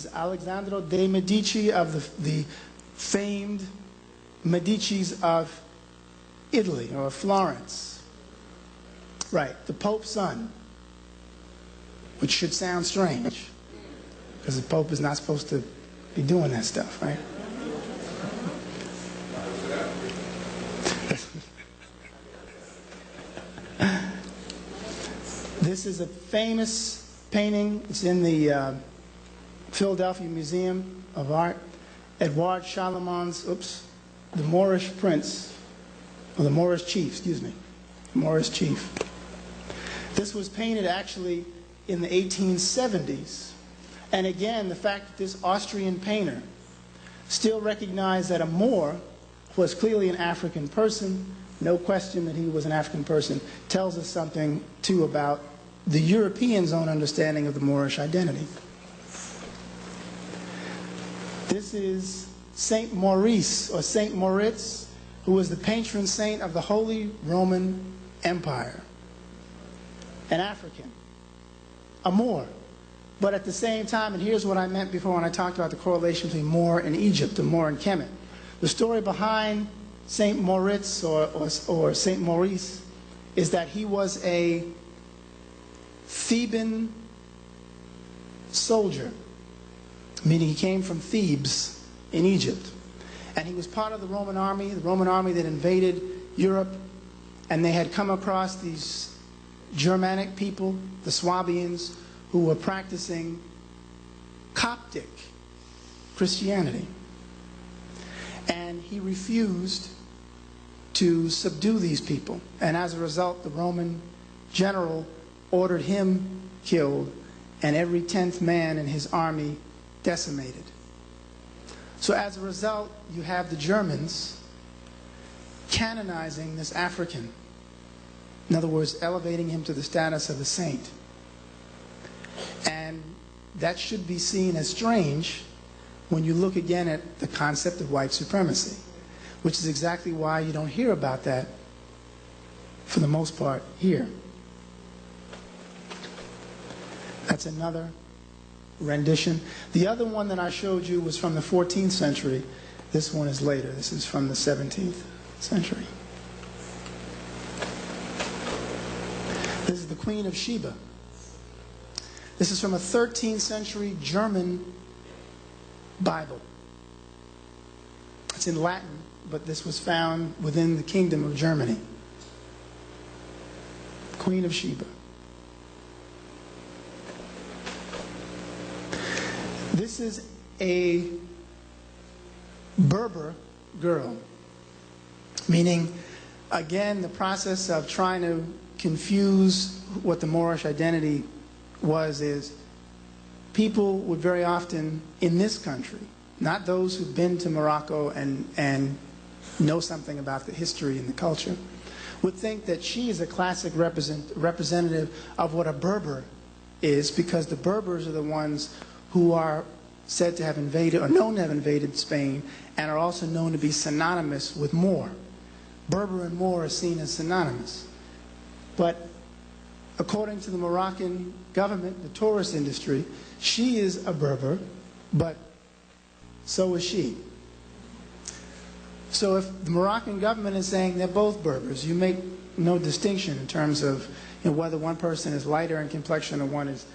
Alessandro de' Medici of the famed Medicis of Italy, or Florence. Right, the Pope's son, which should sound strange, because the Pope is not supposed to be doing that stuff, right? This is a famous painting. It's in the Philadelphia Museum of Art. Edouard Charlemont's, the Moorish prince, or the Moorish chief, excuse me, the Moorish chief. This was painted actually in the 1870s. And again, the fact that this Austrian painter still recognized that a Moor was clearly an African person, no question that he was an African person, tells us something too about the Europeans' own understanding of the Moorish identity. This is Saint Maurice, or Saint Moritz, who was the patron saint of the Holy Roman Empire. An African, a Moor. But at the same time, and here's what I meant before when I talked about the correlation between Moor and Egypt, and Moor and Kemet. The story behind Saint Moritz or Saint Maurice is that he was a Theban soldier, meaning he came from Thebes in Egypt. And he was part of the Roman army that invaded Europe, and they had come across these Germanic people, the Swabians, who were practicing Coptic Christianity. And he refused to subdue these people. And as a result, the Roman general ordered him killed, and every 10th man in his army decimated. So as a result, you have the Germans canonizing this African. In other words, elevating him to the status of a saint. And that should be seen as strange when you look again at the concept of white supremacy, which is exactly why you don't hear about that, for the most part, here. That's another rendition. The other one that I showed you was from the 14th century. This one is later. This is from the 17th century. This is the Queen of Sheba. This is from a 13th century German Bible. It's in Latin, but this was found within the Kingdom of Germany. Queen of Sheba. This is a Berber girl, meaning, again, the process of trying to confuse what the Moorish identity was is people would very often, in this country, not those who've been to Morocco and know something about the history and the culture, would think that she is a classic representative of what a Berber is, because the Berbers are the ones who are said to have invaded, or known to have invaded Spain, and are also known to be synonymous with Moor. Berber and Moor are seen as synonymous. But according to the Moroccan government, the tourist industry, she is a Berber, but so is she. So if the Moroccan government is saying they're both Berbers, you make no distinction in terms of whether one person is lighter in complexion or one is